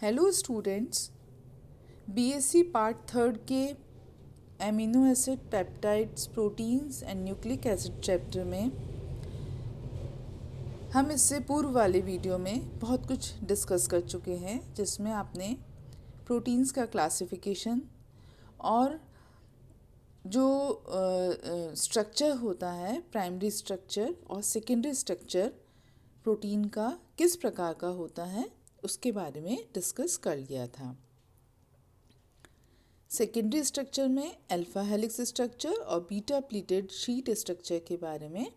Hello students, BSc part third के amino acid peptides proteins and nucleic acid chapter में हम इससे पूर्व वाले वीडियो में बहुत कुछ डिस्कस कर चुके हैं, जिसमें आपने प्रोटीन्स का क्लासिफिकेशन और जो स्ट्रक्चर होता है, प्राइमरी स्ट्रक्चर और सेकेंडरी स्ट्रक्चर प्रोटीन का किस प्रकार का होता है उसके बारे में डिस्कस कर लिया था। सेकेंडरी स्ट्रक्चर में अल्फा हेलिक्स स्ट्रक्चर और बीटा प्लीटेड शीट स्ट्रक्चर के बारे में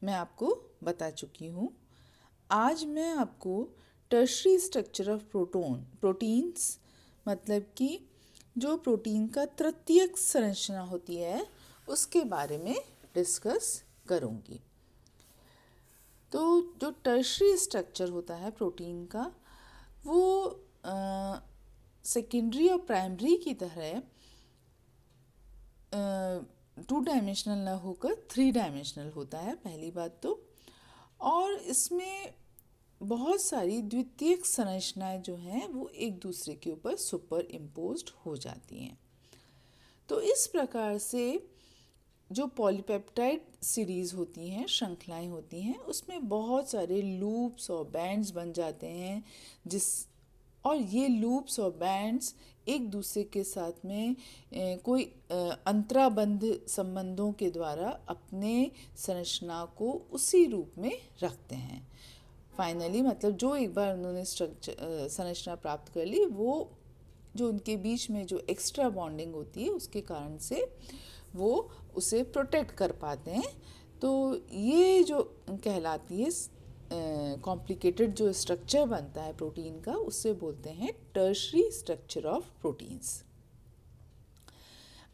मैं आपको बता चुकी हूँ। आज मैं आपको टर्शरी स्ट्रक्चर ऑफ प्रोटीन्स मतलब कि जो प्रोटीन का तृतीयक संरचना होती है उसके बारे में डिस्कस करूँगी। तो जो टर्शरी स्ट्रक्चर होता है प्रोटीन का वो सेकेंडरी और प्राइमरी की तरह 2 डायमेंशनल ना होकर 3 डायमेंशनल होता है, पहली बात तो। और इसमें बहुत सारी द्वितीयक संरचनाएं जो हैं वो एक दूसरे के ऊपर सुपर इम्पोज्ड हो जाती हैं। तो इस प्रकार से जो पॉलीपेप्टाइड सीरीज़ होती हैं, श्रृंखलाएं होती हैं, उसमें बहुत सारे लूप्स और बैंड्स बन जाते हैं और ये लूप्स और बैंड्स एक दूसरे के साथ में कोई अंतराबंध संबंधों के द्वारा अपने संरचना को उसी रूप में रखते हैं। फाइनली मतलब जो एक बार उन्होंने संरचना प्राप्त कर ली, वो जो उनके बीच में जो एक्स्ट्रा बॉन्डिंग होती है उसके कारण से वो उसे प्रोटेक्ट कर पाते हैं। तो ये जो कहलाती है कॉम्प्लिकेटेड जो स्ट्रक्चर बनता है प्रोटीन का, उससे बोलते हैं टर्शरी स्ट्रक्चर ऑफ प्रोटीन्स।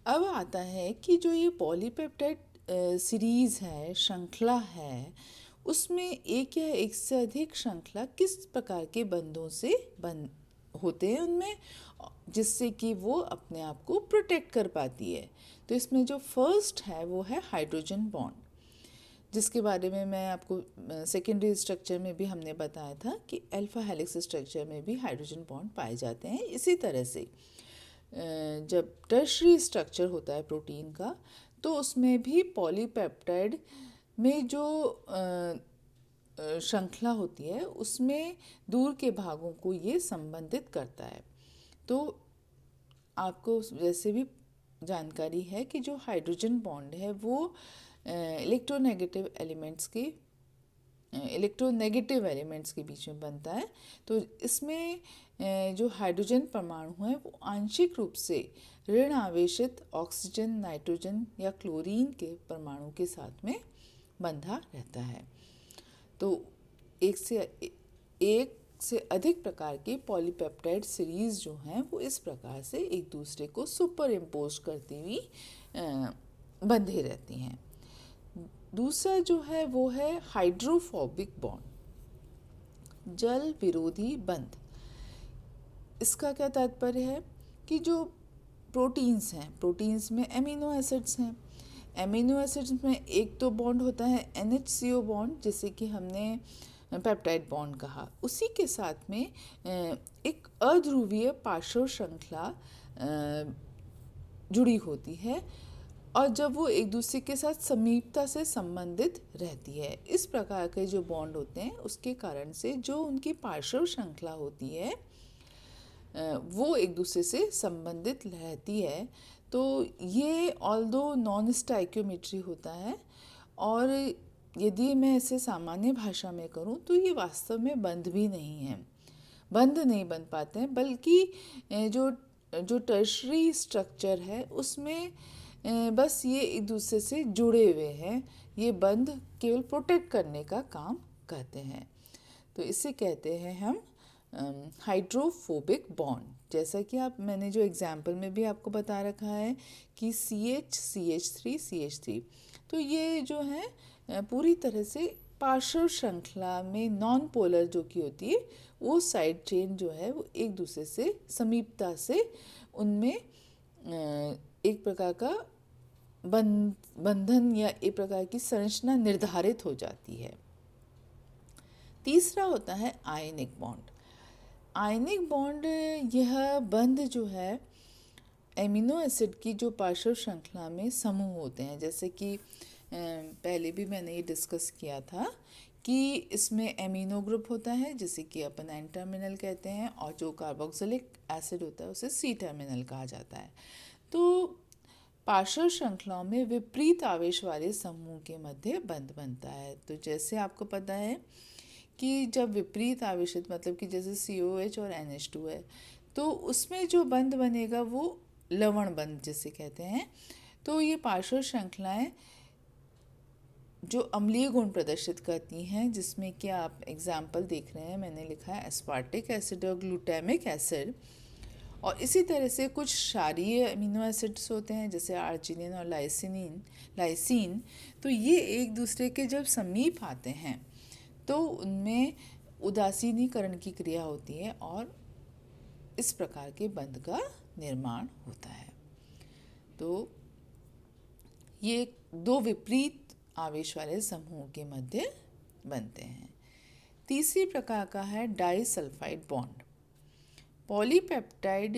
अब आता है कि जो ये पॉलीपेप्टाइड सीरीज़ है, श्रृंखला है, उसमें एक या एक से अधिक श्रृंखला किस प्रकार के बंधों से होते हैं उनमें, जिससे कि वो अपने आप को प्रोटेक्ट कर पाती है। तो इसमें जो फर्स्ट है वो है हाइड्रोजन बॉन्ड, जिसके बारे में मैं आपको सेकेंडरी स्ट्रक्चर में भी हमने बताया था कि अल्फा हेलिक्स स्ट्रक्चर में भी हाइड्रोजन बॉन्ड पाए जाते हैं। इसी तरह से जब टर्शरी स्ट्रक्चर होता है प्रोटीन का, तो उसमें भी पॉलीपेप्टाइड में जो श्रृंखला होती है उसमें दूर के भागों को ये संबंधित करता है। तो आपको वैसे भी जानकारी है कि जो हाइड्रोजन बॉन्ड है वो इलेक्ट्रोनेगेटिव एलिमेंट्स के बीच में बनता है। तो इसमें जो हाइड्रोजन परमाणु है वो आंशिक रूप से ऋण आवेशित ऑक्सीजन, नाइट्रोजन या क्लोरीन के परमाणु के साथ में बंधा रहता है। तो एक से अधिक प्रकार के पॉलीपेप्टाइड सीरीज जो हैं वो इस प्रकार से एक दूसरे को सुपर इम्पोज करती हुई बंधे रहती हैं। दूसरा जो है वो है हाइड्रोफोबिक बॉन्ड, जल विरोधी बंध। इसका क्या तात्पर्य है कि जो प्रोटीन्स हैं, प्रोटीन्स में एमिनो एसिड्स हैं, एमिनो एसिड्स में एक तो बॉन्ड होता है NHCO बॉन्ड, जिसे कि हमने पेप्टाइड बॉन्ड कहा। उसी के साथ में एक अध्रुवीय पार्श्व श्रृंखला जुड़ी होती है, और जब वो एक दूसरे के साथ समीपता से संबंधित रहती है, इस प्रकार के जो बॉन्ड होते हैं उसके कारण से जो उनकी पार्श्व श्रृंखला होती है वो एक दूसरे से संबंधित रहती है। तो ये ऑल्दो नॉन स्टाइक्योमेट्री होता है, और यदि मैं इसे सामान्य भाषा में करूं तो ये वास्तव में बंध नहीं बन पाते हैं, बल्कि जो टर्शरी स्ट्रक्चर है उसमें बस ये एक दूसरे से जुड़े हुए हैं। ये बंध केवल प्रोटेक्ट करने का काम करते हैं। तो इसे कहते हैं हम हाइड्रोफोबिक बॉन्ड। जैसा कि मैंने जो एग्जाम्पल में भी आपको बता रखा है कि CH3 तो ये जो है पूरी तरह से पार्श्व श्रृंखला में नॉन पोलर जो की होती है, वो साइड चेन जो है वो एक दूसरे से समीपता से उनमें एक प्रकार का बंधन या एक प्रकार की संरचना निर्धारित हो जाती है। तीसरा होता है आयनिक बॉन्ड। आयनिक बॉन्ड, यह बंध जो है एमिनो एसिड की जो पार्श्व श्रृंखला में समूह होते हैं, जैसे कि पहले भी मैंने ये डिस्कस किया था कि इसमें एमिनो ग्रुप होता है जिसे कि अपन एन टर्मिनल कहते हैं, और जो कार्बोक्सिलिक एसिड होता है उसे सी टर्मिनल कहा जाता है। तो पार्श्व श्रृंखलाओं में विपरीत आवेश वाले समूह के मध्य बंध बनता है। तो जैसे आपको पता है कि जब विपरीत आवेशित, मतलब कि जैसे COH और NH2 है, तो उसमें जो बंध बनेगा वो लवण बंध जिसे कहते हैं। तो ये पार्श्व श्रृंखलाएं जो अम्लीय गुण प्रदर्शित करती हैं, जिसमें कि आप एग्जाम्पल देख रहे हैं, मैंने लिखा है एस्पार्टिक एसिड और ग्लूटामिक एसिड, और इसी तरह से कुछ क्षारीय अमीनो एसिड्स होते हैं जैसे आर्जिनिन और लाइसिन। तो ये एक दूसरे के जब समीप आते हैं तो उनमें उदासीनीकरण की क्रिया होती है और इस प्रकार के बंध का निर्माण होता है। तो ये दो विपरीत आवेश वाले समूह के मध्य बनते हैं। तीसरी प्रकार का है डाइसल्फाइड बॉन्ड। पॉलीपेप्टाइड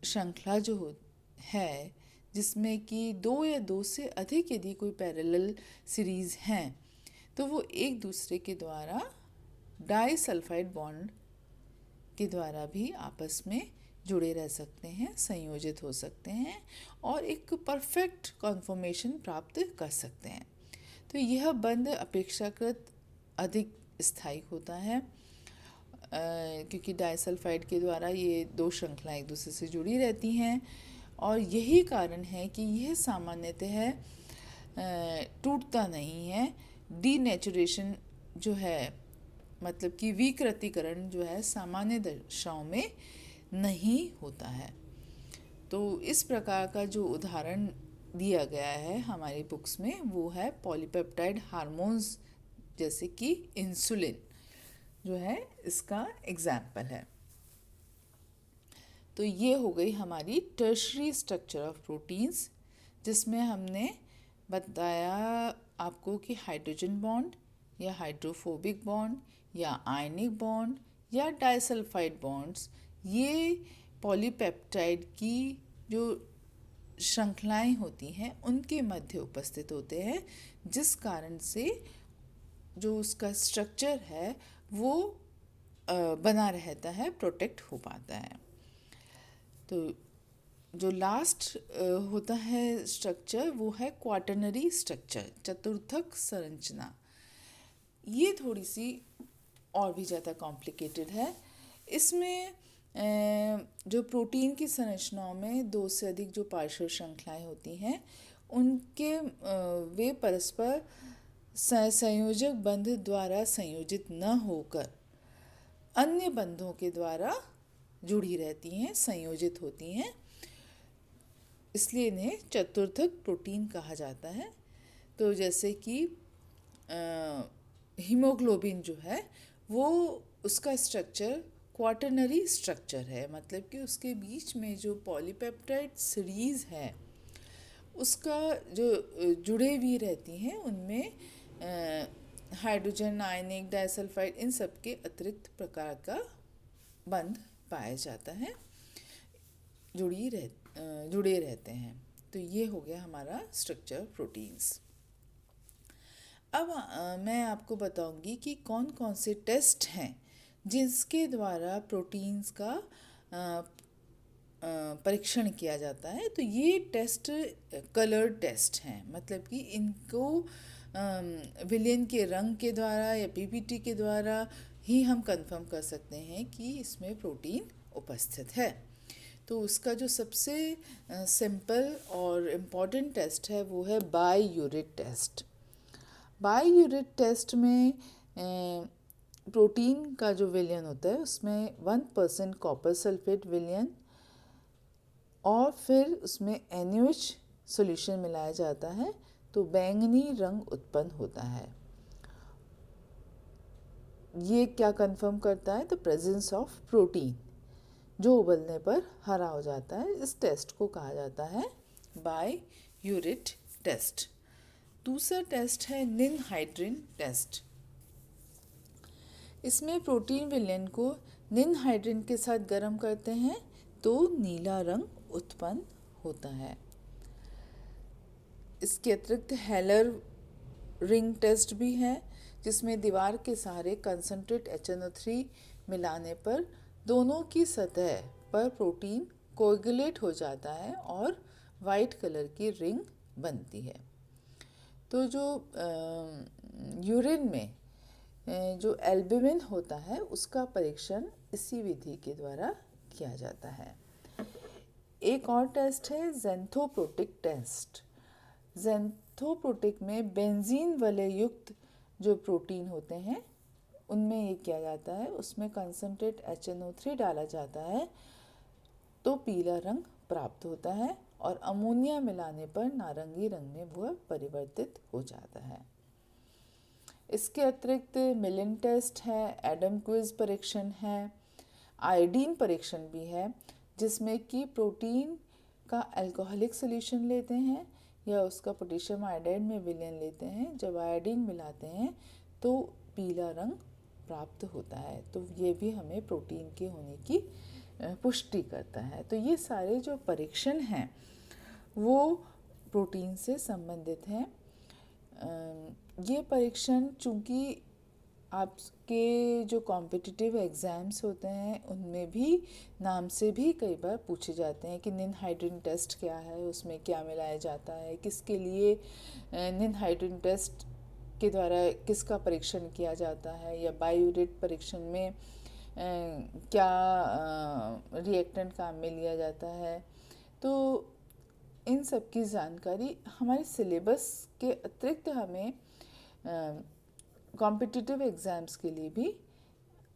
श्रृंखला जो है जिसमें कि दो या दो से अधिक यदि कोई पैरेलल सीरीज हैं तो वो एक दूसरे के द्वारा डाइसल्फाइड बॉन्ड के द्वारा भी आपस में जुड़े रह सकते हैं, संयोजित हो सकते हैं और एक परफेक्ट कॉन्फॉर्मेशन प्राप्त कर सकते हैं। तो यह बंध अपेक्षाकृत अधिक स्थायी होता है क्योंकि डाइसल्फाइड के द्वारा ये दो श्रृंखलाएं एक दूसरे से जुड़ी रहती हैं, और यही कारण है कि यह सामान्यतः टूटता नहीं है। डीनेचुरेशन जो है, मतलब कि विकृतीकरण जो है, सामान्य दशाओं में नहीं होता है। तो इस प्रकार का जो उदाहरण दिया गया है हमारी बुक्स में वो है पॉलीपेप्टाइड हार्मोन्स, जैसे कि इंसुलिन जो है इसका एग्जाम्पल है। तो ये हो गई हमारी टर्शरी स्ट्रक्चर ऑफ प्रोटीन्स, जिसमें हमने बताया आपको कि हाइड्रोजन बॉन्ड या हाइड्रोफोबिक बॉन्ड या आयनिक बॉन्ड या डाइसल्फाइड बॉन्ड्स, ये पॉलीपेप्टाइड की जो श्रृंखलाएं होती हैं उनके मध्य उपस्थित होते हैं, जिस कारण से जो उसका स्ट्रक्चर है वो बना रहता है, प्रोटेक्ट हो पाता है। तो जो लास्ट होता है स्ट्रक्चर वो है क्वाटर्नरी स्ट्रक्चर, चतुर्थक संरचना। ये थोड़ी सी और भी ज़्यादा कॉम्प्लिकेटेड है। इसमें जो प्रोटीन की संरचनाओं में दो से अधिक जो पार्श्व श्रृंखलाएं होती हैं उनके वे परस्पर संयोजक बंध द्वारा संयोजित न होकर अन्य बंधों के द्वारा जुड़ी रहती हैं, संयोजित होती हैं, इसलिए इन्हें चतुर्थक प्रोटीन कहा जाता है। तो जैसे कि हीमोग्लोबिन जो है वो उसका स्ट्रक्चर क्वाटर्नरी स्ट्रक्चर है, मतलब कि उसके बीच में जो पॉलीपेप्टाइड सीरीज़ है उसका जो जुड़े हुई रहती हैं उनमें हाइड्रोजन, आयनिक, डाइसल्फाइड, इन सब के अतिरिक्त प्रकार का बंध पाया जाता है, जुड़े रहते हैं। तो ये हो गया हमारा स्ट्रक्चर प्रोटीन्स। अब मैं आपको बताऊंगी कि कौन कौन से टेस्ट हैं जिसके द्वारा प्रोटीन्स का परीक्षण किया जाता है। तो ये टेस्ट कलर टेस्ट हैं, मतलब कि इनको विलेन के रंग के द्वारा या पीपीटी के द्वारा ही हम कंफर्म कर सकते हैं कि इसमें प्रोटीन उपस्थित है। तो उसका जो सबसे सिंपल और इम्पॉर्टेंट टेस्ट है वो है बाययूरिट टेस्ट। बाययूरिट टेस्ट में प्रोटीन का जो विलयन होता है उसमें 1% कॉपर सल्फेट विलयन और फिर उसमें NaOH सॉल्यूशन मिलाया जाता है, तो बैंगनी रंग उत्पन्न होता है। ये क्या कंफर्म करता है? द प्रेजेंस ऑफ प्रोटीन, जो उबलने पर हरा हो जाता है। इस टेस्ट को कहा जाता है बाययूरिट टेस्ट। दूसरा टेस्ट है निनहाइड्रिन टेस्ट। इसमें प्रोटीन विलयन को निन हाइड्रेट के साथ गर्म करते हैं तो नीला रंग उत्पन्न होता है। इसके अतिरिक्त हेलर रिंग टेस्ट भी है, जिसमें दीवार के सहारे कंसनट्रेट HNO3 मिलाने पर दोनों की सतह पर प्रोटीन कोएगुलेट हो जाता है और वाइट कलर की रिंग बनती है। तो जो यूरिन में जो एल्ब्यूमिन होता है उसका परीक्षण इसी विधि के द्वारा किया जाता है। एक और टेस्ट है ज़ेंथोप्रोटिक टेस्ट। ज़ेंथोप्रोटिक में बेंजीन वलय युक्त जो प्रोटीन होते हैं उनमें ये किया जाता है, उसमें कंसनट्रेट HNO3 डाला जाता है तो पीला रंग प्राप्त होता है और अमोनिया मिलाने पर नारंगी रंग में वह परिवर्तित हो जाता है। इसके अतिरिक्त मिलिन टेस्ट है, एडम क्विज परीक्षण है, आयोडीन परीक्षण भी है, जिसमें कि प्रोटीन का अल्कोहलिक सॉल्यूशन लेते हैं या उसका पोटेशियम आयोडाइड में विलयन लेते हैं। जब आयोडीन मिलाते हैं तो पीला रंग प्राप्त होता है, तो ये भी हमें प्रोटीन के होने की पुष्टि करता है। तो ये सारे जो परीक्षण हैं वो प्रोटीन से संबंधित हैं। ये परीक्षण चूँकि आपके जो कॉम्पिटिटिव एग्ज़ाम्स होते हैं उनमें भी नाम से भी कई बार पूछे जाते हैं कि निन हाइड्रेट टेस्ट क्या है, उसमें क्या मिलाया जाता है, किसके लिए निन हाइड्रेट टेस्ट के द्वारा किसका परीक्षण किया जाता है, या बायोरेट परीक्षण में क्या रिएक्टेंट काम में लिया जाता है। तो इन सब की जानकारी हमारे सिलेबस के अतिरिक्त हमें कॉम्पिटिटिव एग्ज़ाम्स के लिए भी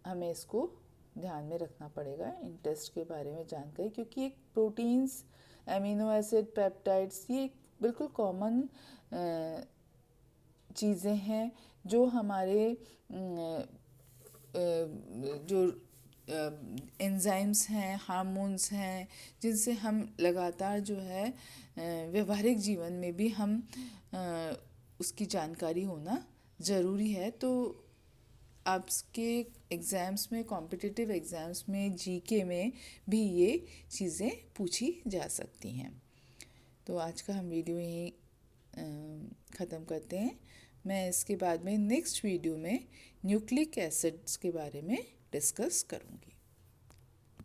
हमें इसको ध्यान में रखना पड़ेगा, इन टेस्ट के बारे में जानकारी, क्योंकि एक प्रोटीन्स, एमिनो एसिड, पेप्टाइड्स ये एक बिल्कुल कॉमन चीज़ें हैं जो हमारे जो एंजाइम्स हैं, हार्मोन्स हैं, जिनसे हम लगातार जो है व्यवहारिक जीवन में भी हम उसकी जानकारी होना ज़रूरी है। तो आपके एग्ज़ाम्स में, कॉम्पिटिटिव एग्ज़ाम्स में, जीके में भी ये चीज़ें पूछी जा सकती हैं। तो आज का हम वीडियो यहीं ख़त्म करते हैं। मैं इसके बाद में नेक्स्ट वीडियो में न्यूक्लिक एसिड्स के बारे में डिस्कस करूँगी।